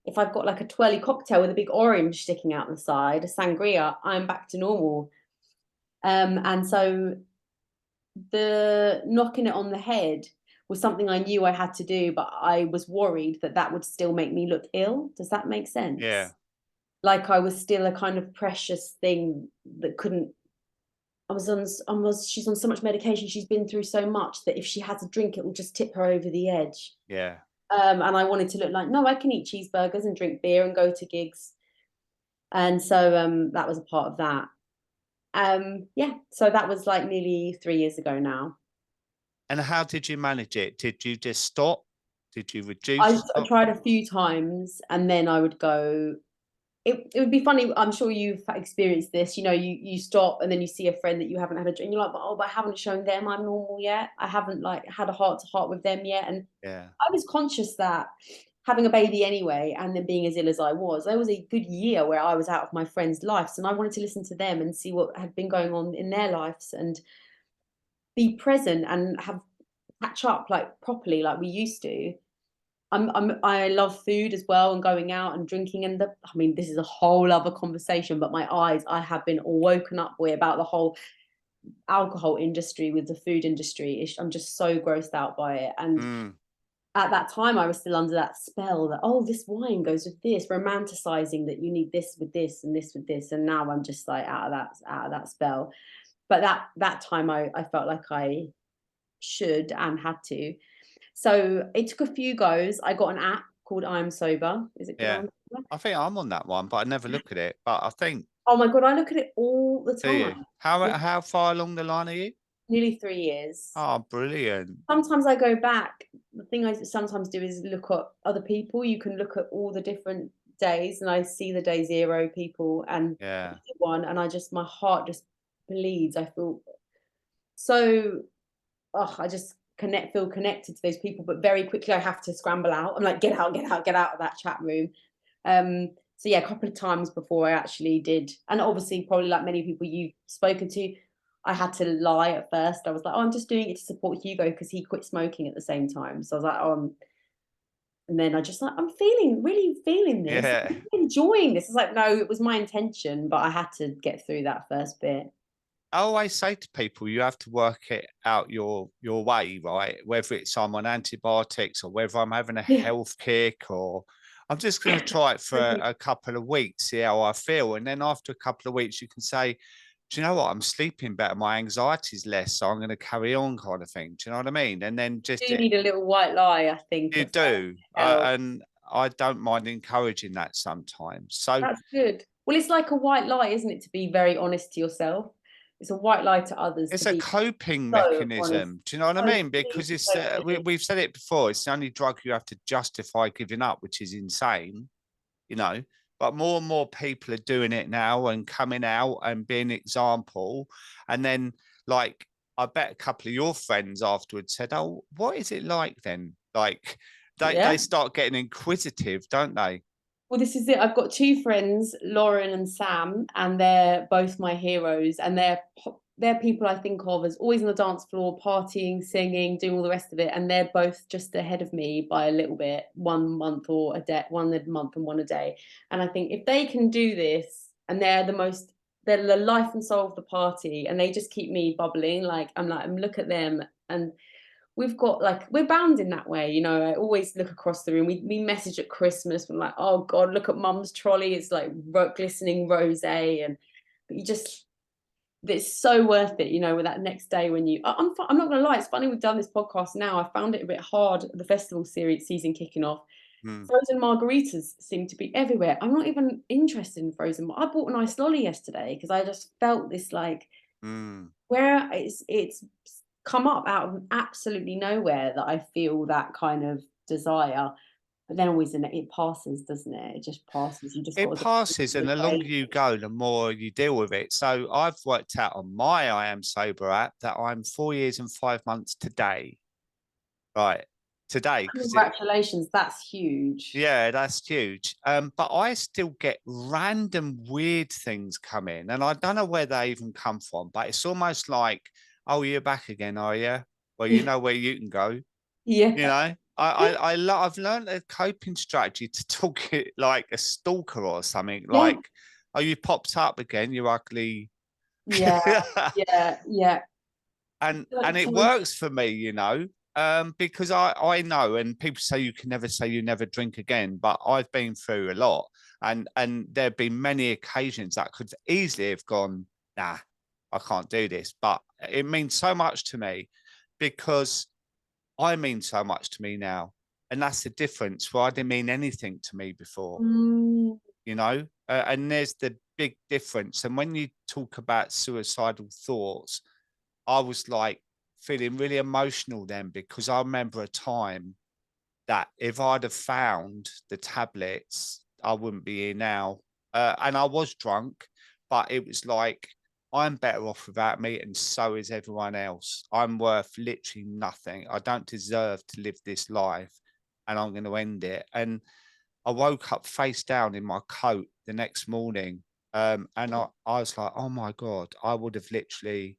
If I've got like a twirly cocktail with a big orange sticking out the side, a sangria, I'm back to normal. And so the knocking it on the head was something I knew I had to do, but I was worried that that would still make me look ill. Does that make sense? Yeah. like I was still a kind of precious thing that couldn't. She's on so much medication. She's been through so much that if she has a drink, it will just tip her over the edge. Yeah. And I wanted to look like, no, I can eat cheeseburgers and drink beer and go to gigs. And so that was a part of that. Yeah, so that was like nearly 3 years ago now. And how did you manage it? Did you just stop? Did you I reduce? tried a few times and then I would go. It would be funny. I'm sure you've experienced this. You know, you stop and then you see a friend that you haven't had a drink. You're like, but I haven't shown them I'm normal yet. I haven't like had a heart to heart with them yet. And Yeah. I was conscious that having a baby anyway, and then being as ill as I was, there was a good year where I was out of my friends' lives, and I wanted to listen to them and see what had been going on in their lives and be present and have catch up like properly like we used to. I love food as well and going out and drinking I mean, this is a whole other conversation, but my eyes, I have been woken up with about the whole alcohol industry with the food industry. I'm just so grossed out by it. And at that time I was still under that spell that, oh, this wine goes with this, romanticizing that you need this with this and this with this. And now I'm just like out of that spell. But that time I felt like I should and had to. So it took a few goes. I got an app called I'm Sober. Is it called Yeah. I'm Sober? I think I'm on that one, but I never look at it. But I think, Oh my God, I look at it all the do you? time. How far along the line are you? Nearly 3 years. Oh, brilliant. Sometimes I go back. The thing I sometimes do is look at other people. You can look at all the different days, and I see the day zero people and Yeah. one, and my heart just bleeds. I feel so, oh, I just feel connected to those people, but very quickly I have to scramble out. I'm like, get out, get out, get out of that chat room. So yeah, a couple of times before I actually did, and obviously probably like many people you've spoken to, I had to lie at first. I was like, oh, I'm just doing it to support Hugo because he quit smoking at the same time. So I was like, and then I just like, I'm really feeling this. Yeah. I'm enjoying this. It's like, no, it was my intention, but I had to get through that first bit. I always say to people, you have to work it out your way, right? Whether it's I'm on antibiotics or whether I'm having a Yeah. health kick, or I'm just going to try it for a couple of weeks, see how I feel. And then after a couple of weeks, you can say, do you know what? I'm sleeping better. My anxiety's less. So I'm going to carry on, kind of thing. Do you know what I mean? And then just You need a little white lie, I think. you do. And I don't mind encouraging that sometimes. So that's good. Well, it's like a white lie, isn't it? To be very honest to yourself. It's a white lie to others it's to a be coping so honest. mechanism. Do you know what I mean? Because it's we've said it before. It's the only drug you have to justify giving up, which is insane, you know. But more and more people are doing it now and coming out and being an example. And then, like, I bet a couple of your friends afterwards said, "Oh, what is it like then?" Like, they start getting inquisitive, don't they? Well, this is it. I've got two friends, Lauren and Sam, and they're both my heroes. And they're people I think of as always on the dance floor, partying, singing, doing all the rest of it. And they're both just ahead of me by a little bit, 1 month or a day, 1 a month and 1 a day. And I think if they can do this, and they're the life and soul of the party, and they just keep me bubbling. Like I'm look at them, and we've got like we're bound in that way, you know. I always look across the room. We message at Christmas. We're like, oh God, look at Mum's trolley. It's like glistening rosé, and but you just it's so worth it, you know. With that next day when I'm not gonna lie, it's funny we've done this podcast now. I found it a bit hard. The festival season kicking off. Frozen margaritas seem to be everywhere. I'm not even interested in frozen. I bought an iced lolly yesterday because I just felt this like where it's come up out of absolutely nowhere that I feel that kind of desire. But then always it passes, doesn't it? It just passes. You just It got to passes, and the longer you go, the more you deal with it. So I've worked out on my I Am Sober app that I'm 4 years and 5 months today. Right. Today. Congratulations, that's huge. Yeah, that's huge. But I still get random weird things come in, and I don't know where they even come from, but it's almost like, oh, you're back again, are you? Well, you know where you can go. Yeah. You know, I've learned a coping strategy to talk it like a stalker or something. Like, oh, you popped up again, you ugly. Yeah, yeah, yeah. And it works for me, you know. Because I know, and people say you can never say you never drink again, but I've been through a lot, and there have been many occasions that could easily have gone, nah, I can't do this. But it means so much to me because I mean so much to me now. And that's the difference where I didn't mean anything to me before, Mm, you know? And there's the big difference. And when you talk about suicidal thoughts, I was like feeling really emotional then because I remember a time that if I'd have found the tablets, I wouldn't be here now. And I was drunk, but it was like, I'm better off without me, and so is everyone else. I'm worth literally nothing. I don't deserve to live this life, and I'm going to end it. And I woke up face down in my coat the next morning. And I was like, oh my God, I would have literally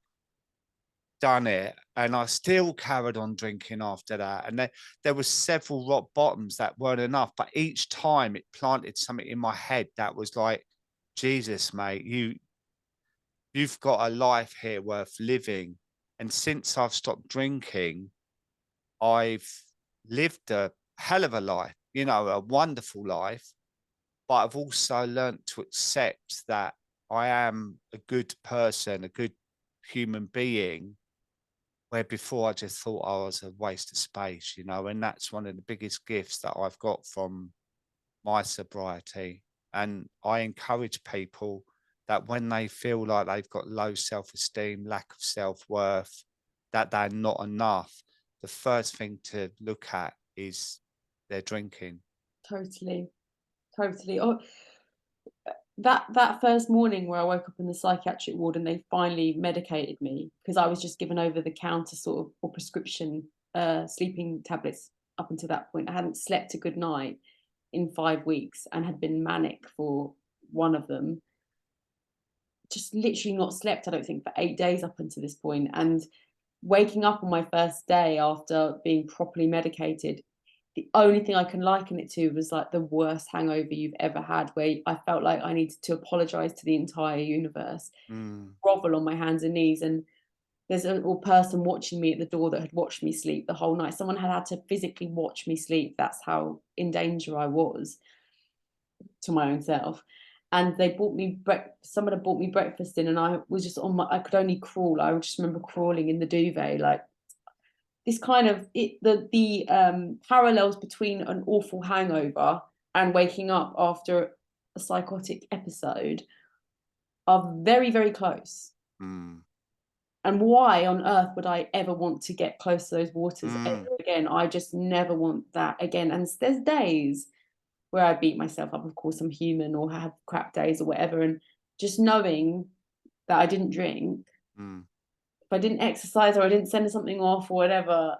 done it, and I still carried on drinking after that. And there was several rock bottoms that weren't enough, but each time it planted something in my head that was like, Jesus, mate, you've got a life here worth living. And since I've stopped drinking, I've lived a hell of a life, you know, a wonderful life. But I've also learned to accept that I am a good person, a good human being, where before I just thought I was a waste of space, you know, and that's one of the biggest gifts that I've got from my sobriety. And I encourage people that when they feel like they've got low self-esteem, lack of self-worth, that they're not enough, the first thing to look at is their drinking. totally, totally. Oh, that first morning where I woke up in the psychiatric ward and they finally medicated me because I was just given over the counter sort of or prescription sleeping tablets up until that point. I hadn't slept a good night in 5 weeks and had been manic for one of them. Just literally not slept, I don't think, for 8 days up until this point. And waking up on my first day after being properly medicated, the only thing I can liken it to was like the worst hangover you've ever had, where I felt like I needed to apologize to the entire universe, Mm, grovel on my hands and knees. And there's a little person watching me at the door that had watched me sleep the whole night. Someone had to physically watch me sleep. That's how in danger I was to my own self. And they bought me someone had bought me breakfast in, and I was just I could only crawl. I just remember crawling in the duvet, like this kind of the parallels between an awful hangover and waking up after a psychotic episode are very, very close. mm, And why on earth would I ever want to get close to those waters ever mm, again? I just never want that again. And there's days where I beat myself up. Of course, I'm human or have crap days or whatever. And just knowing that I didn't drink, mm. if I didn't exercise or I didn't send something off or whatever,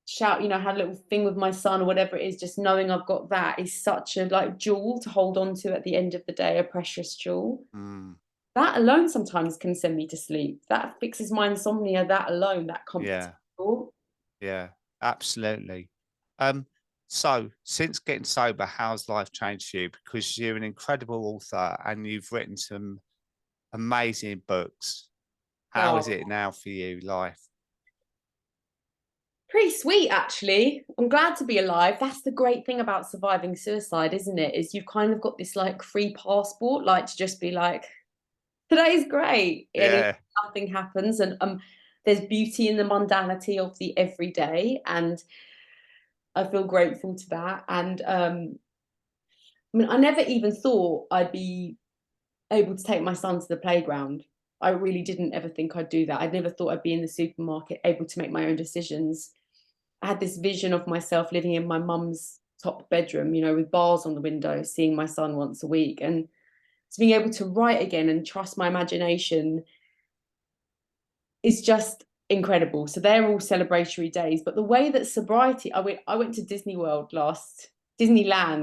shout, had a little thing with my son or whatever it is, just knowing I've got that is such a like jewel to hold on to at the end of the day, a precious jewel. Mm. That alone sometimes can send me to sleep. That fixes my insomnia, that alone, that comforts Yeah, me. yeah, absolutely. Um, so since getting sober, how's life changed for you? Because you're an incredible author and you've written some amazing books. How is Oh, it now for you, life? pretty sweet, actually. I'm glad to be alive. That's the great thing about surviving suicide, isn't it? Is you've kind of got this like free passport, like to just be like, today's great. And if Yeah. nothing happens, and there's beauty in the mundanity of the everyday. And I feel grateful to that. And I mean, I never even thought I'd be able to take my son to the playground. I really didn't ever think I'd do that. I never thought I'd be in the supermarket able to make my own decisions. I had this vision of myself living in my mum's top bedroom, with bars on the window, seeing my son once a week. And to being able to write again and trust my imagination is just incredible. So they're all celebratory days. But the way that sobriety, I went to Disneyland,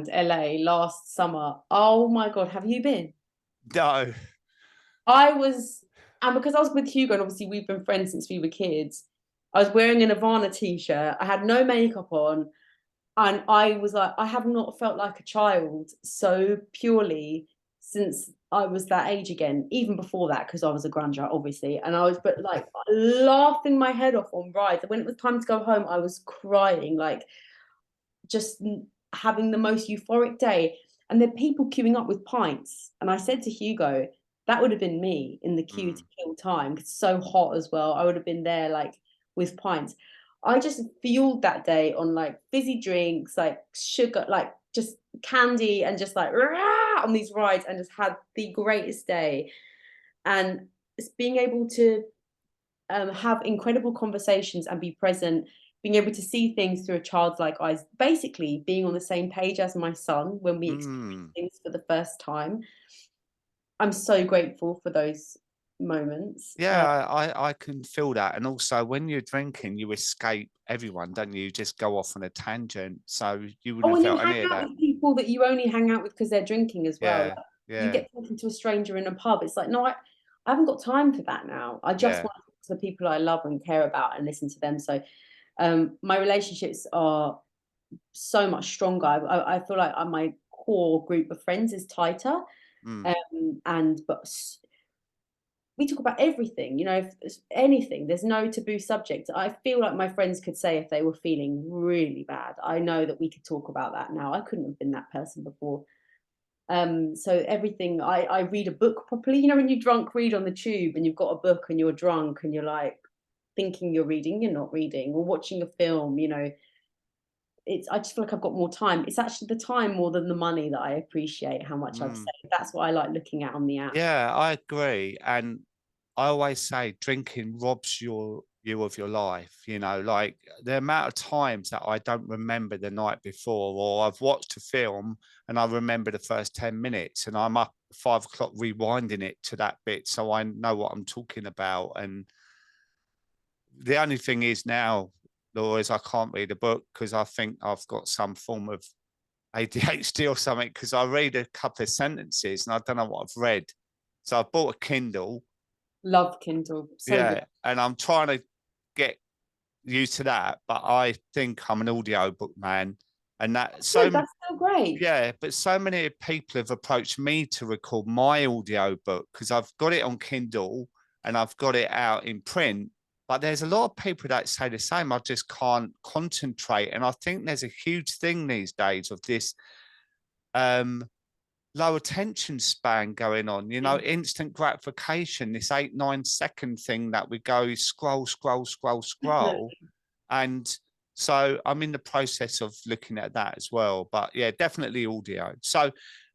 LA last summer. Oh my God, have you been? No. I was, and because I was with Hugo, and obviously we've been friends since we were kids, I was wearing a Nirvana t-shirt. I had no makeup on. And I was like, I have not felt like a child so purely since I was that age again, even before that, because I was a grunge, obviously. And I was, but like laughing my head off on rides. And when it was time to go home, I was crying, like just having the most euphoric day. And there are people queuing up with pints. And I said to Hugo, that would have been me in the queue to Mm. kill time. It's so hot as well. I would have been there like with pints. I just fueled that day on like fizzy drinks, like sugar, like just candy, and just like rah, on these rides, and just had the greatest day. And it's being able to have incredible conversations and be present, being able to see things through a child's like eyes, basically being on the same page as my son when we experience Mm. things for the first time. I'm so grateful for those moments. Yeah, I can feel that. And also when you're drinking, you escape everyone, don't you? You just go off on a tangent. So you wouldn't Oh, have and you felt hang any of out that. with people that you only hang out with because they're drinking as well. Yeah, Like, you yeah, get talking to a stranger in a pub. It's like, no, I haven't got time for that now. I just yeah. want to talk to the people I love and care about and listen to them. So my relationships are so much stronger. I feel like my core group of friends is tighter. Mm, And but we talk about everything, if it's anything. There's no taboo subject. I feel like my friends could say if they were feeling really bad. I know that we could talk about that now. I couldn't have been that person before. So everything, I read a book properly. When you drunk read on the tube and you've got a book and you're drunk and you're like thinking you're reading, you're not reading, or watching a film, I just feel like I've got more time. It's actually the time more than the money that I appreciate how much I've mm. saved. That's what I like looking at on the app. Yeah, I agree. And I always say drinking robs you of your life, like the amount of times that I don't remember the night before, or I've watched a film and I remember the first 10 minutes and I'm up at 5 o'clock rewinding it to that bit so I know what I'm talking about. And the only thing is now, Laura, is I can't read a book because I think I've got some form of ADHD or something, because I read a couple of sentences and I don't know what I've read. So I bought a Kindle. Love Kindle. So good. Yeah. And I'm trying to get used to that, but I think I'm an audio book man. And that Good. That's so great. yeah, but so many people have approached me to record my audio book because I've got it on Kindle and I've got it out in print. But there's a lot of people that say the same. I just can't concentrate. And I think there's a huge thing these days of this um low attention span going on, instant gratification, this 8, 9 second thing that we go scroll, scroll, scroll, scroll. Definitely. And so I'm in the process of looking at that as well. But yeah, definitely audio. So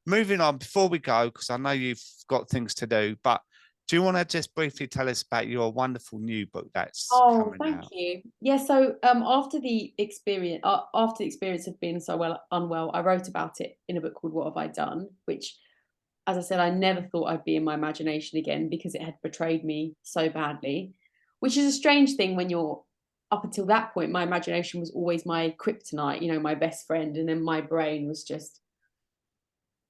moving on before we go, because I know you've got things to do, but do you want to just briefly tell us about your wonderful new book that's Oh, coming thank out? you. Yeah, so after the experience of being so unwell, I wrote about it in a book called What Have I Done, which, as I said, I never thought I'd be in my imagination again because it had betrayed me so badly, which is a strange thing when you're up until that point. My imagination was always my kryptonite, my best friend, and then my brain was just.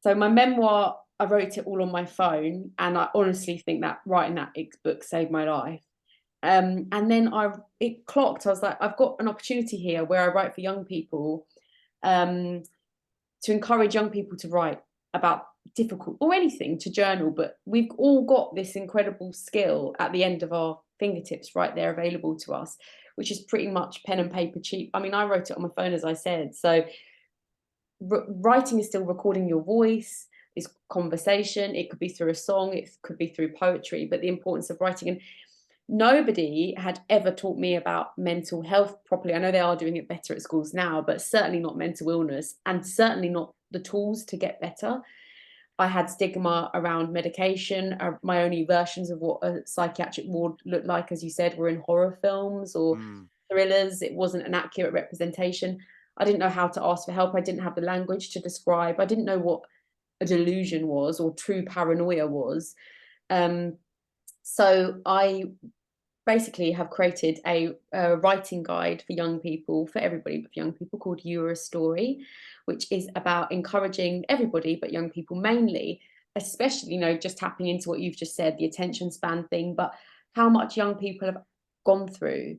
So my memoir, I wrote it all on my phone, and I honestly think that writing that book saved my life. And then it clocked. I was like, I've got an opportunity here where I write for young people, um, to encourage young people to write about difficult or anything, to journal. But we've all got this incredible skill at the end of our fingertips, right there, available to us, which is pretty much pen and paper cheap. I mean, I wrote it on my phone, as I said. So writing is still recording your voice, is conversation. It could be through a song, it could be through poetry, but the importance of writing. And nobody had ever taught me about mental health properly. I know they are doing it better at schools now, but certainly not mental illness, and certainly not the tools to get better. I had stigma around medication. My only versions of what a psychiatric ward looked like, as you said, were in horror films or Mm, thrillers. It wasn't an accurate representation. I didn't know how to ask for help. I didn't have the language to describe. I didn't know what a delusion was or true paranoia was. Um, so I basically have created a writing guide for young people, for everybody, but for young people, called You Are a Story, which is about encouraging everybody, but young people mainly, especially, just tapping into what you've just said, the attention span thing, but how much young people have gone through,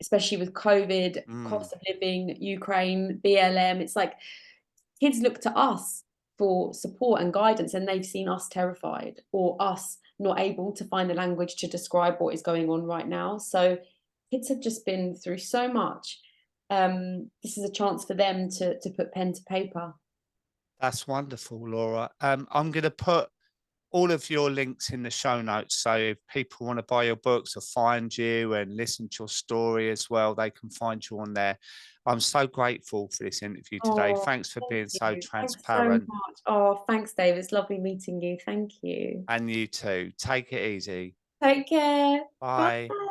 especially with COVID, mm, cost of living, Ukraine, BLM. It's like kids look to us for support and guidance, and they've seen us terrified or us not able to find the language to describe what is going on right now. So kids have just been through so much. This is a chance for them to put pen to paper. That's wonderful, Laura. I'm going to put all of your links in the show notes. So if people want to buy your books or find you and listen to your story as well, they can find you on there. I'm so grateful for this interview today. Oh, Thanks for thank being so you. Thanks so transparent. much. Oh, thanks, Dave. It's lovely meeting you. Thank you. And you too. Take it easy. Take care. Bye. Bye.